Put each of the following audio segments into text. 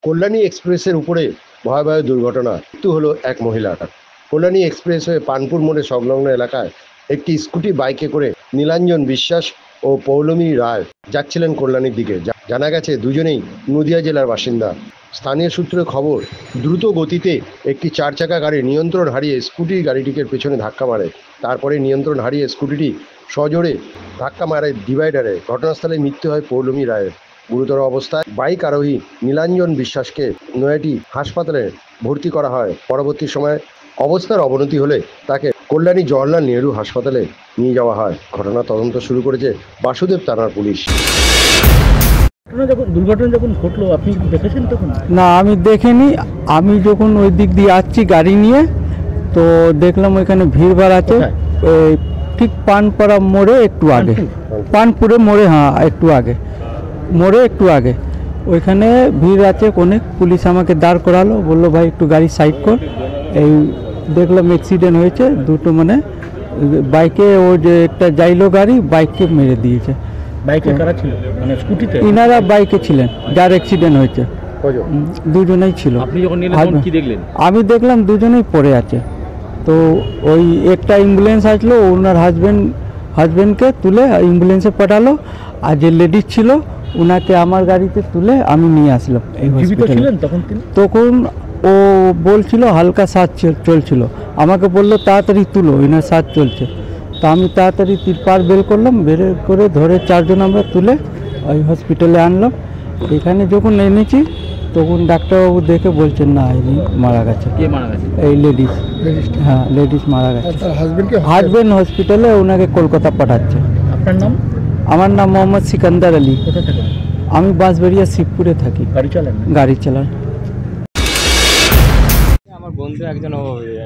কল্যাণী এক্সপ্রেসের উপরে ভয়াবহ দুর্ঘটনা, মৃত্যু হলো এক মহিলার। কল্যাণী এক্সপ্রেস হয়ে পানপুর মোড়ে সংলগ্ন এলাকায় একটি স্কুটি বাইকে করে নীলাঞ্জন বিশ্বাস ও পৌলমী রায় যাচ্ছিলেন কল্যাণীর দিকে। জানা গেছে দুজনেই নদিয়া জেলার বাসিন্দা। স্থানীয় সূত্রে খবর, দ্রুত গতিতে একটি 4 চাকা গাড়ি নিয়ন্ত্রণ হারিয়ে স্কুটির গাড়িটিকে পেছনে ধাক্কা মারে। তারপরে নিয়ন্ত্রণ হারিয়ে স্কুটিটি সজোরে ধাক্কা মারে ডিভাইডারে। ঘটনাস্থলে মৃত্যু হয় পৌলমী রায়ের। গুরুতর অবস্থায় বাইক আরোহী নীলাঞ্জন বিশ্বাসকে নয়াটি হাসপাতালে ভর্তি করা হয়। পরবর্তী সময়ে অবস্থার অবনতি হলে তাকে কল্যাণী জওহরলাল নেহরু হাসপাতালে নিয়ে যাওয়া হয়। ঘটনা তদন্ত শুরু করেছে বাসুদেব থানার পুলিশ। দুর্ঘটনা যখন ঘটলো আপনি দেখেছেন তখন? না, আমি দেখিনি। আমি যখন ওই দিক দিয়ে আসছি গাড়ি নিয়ে, তো দেখলাম ওইখানে ভিড়ভাড় আছে। ঠিক পানপাড়া মোড়ে একটু আগে, পানপুরে মোড়ে, হ্যাঁ একটু আগে, মোড়ে একটু আগে ওইখানে ভিড় আছে অনেক। পুলিশ আমাকে দাঁড় করালো, বললো ভাই একটু গাড়ি সাইড কর। এই দেখলাম অ্যাক্সিডেন্ট হয়েছে দুটো, মানে বাইকে ও যে একটা যাইলো গাড়ি বাইককে মেরে দিয়েছে। বাইকে কারা ছিল? মানে স্কুটিতে? ইনারা বাইকে ছিলেন, যার অ্যাক্সিডেন্ট হয়েছে দুজনেই ছিল। আপনি যখন নিলেন কি দেখলেন? আমি দেখলাম দুজনেই পড়ে আছে। তো ওই একটা অ্যাম্বুলেন্স আসলো, ওনার হাজব্যান্ডকে তুলে অ্যাম্বুলেন্সে পাঠালো, আর যে লেডিস ছিল ওনাকে আমার গাড়িতে তুলে আমি নিয়ে আসলাম এই হসপিটালে। তখন ও বলছিল হালকা শ্বাস চলছিল, আমাকে বললো তাড়াতাড়ি তুলো, এনার শ্বাস চলছে। তো আমি তাড়াতাড়ি তিরপাল বের করলাম, বের করে ধরে 4 জন আমরা তুলে ওই হসপিটালে আনলাম। এখানে যখন এনেছি তখন ডাক্তারবাবু দেখে বলছেন না, ইনি মারা গেছে। কে মারা গেছে? এই লেডিস। হ্যাঁ, লেডিস মারা গেছে। হাজব্যান্ড হসপিটালে ওনাকে কলকাতা পাঠাচ্ছে। আপনার নাম? আমার নাম মোহাম্মদ সিকান্দার আলী। কোথায় থাকেন? আমি বাঁশবেড়িয়া শিবপুরে থাকি। গাড়ি চালান। আমার বন্ধু একজন ও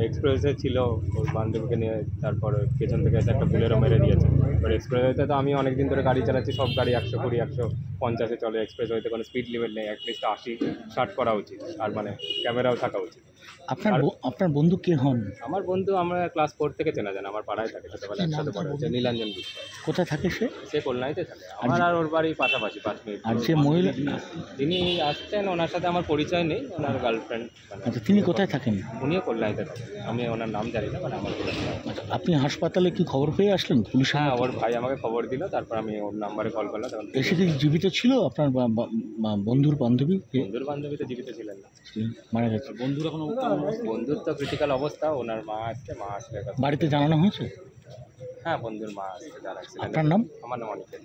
এক্সপ্রেসে ছিল, ওর বান্ধবীকে নিয়ে, তারপর পেছন থেকে এসে একটা বুলেরো মেরে দিয়েছে। এবার এক্সপ্রেসওয়েতে তো আমি অনেক দিন ধরে গাড়ি চালাচ্ছি, সব গাড়ি 120 150-এ চলে। এক্সপ্রেসওয়েতে কোনো স্পিড লিমিট নেই, অ্যাটলিস্ট 80-60 করা উচিত, আর মানে ক্যামেরাও থাকা উচিত। আপনার বন্ধু কে হন? আমার বন্ধু আমরা ক্লাস 4 থেকে চেনা জানা, আমার পাড়ায় থাকে, ছোটবেলা একসাথে পড়া হচ্ছে। নীলাঞ্জন বিশ্বাস। কোথায় থাকে সে? সে কল্যাণীতে থাকে। আমার আর ওর বাড়ি পাশাপাশি 5 মিনিট। আর যে মহিলা যিনি আসছেন ওনার সাথে আমার পরিচয় নেই, ওনার গার্লফ্রেন্ড। আচ্ছা, তিনি কোথায় থাকেন? উনিও কল্যাণীতে থাকেন, আমি ওনার নাম জানি না, মানে আমার। আচ্ছা, আপনি হাসপাতালে কি খবর পেয়ে আসলেন? পুলিশ? হ্যাঁ, ওর ভাই আমাকে খবর দিল, তারপর আমি ওর নাম্বারে কল করলাম। তখন এসে কি জীবিত ছিল আপনার বন্ধুর বান্ধবী? বান্ধবী তো জীবিত ছিলেন না, মারা গেছে। বন্ধুর এখন বন্ধুর তো ক্রিটিক্যাল অবস্থা। ওনার মা আসছে, মা আসলে বাড়িতে জানানো হয়েছে? হ্যাঁ, বন্ধুর মা আসছে, যারা। আপনার নাম? আমার নাম অনিকেত।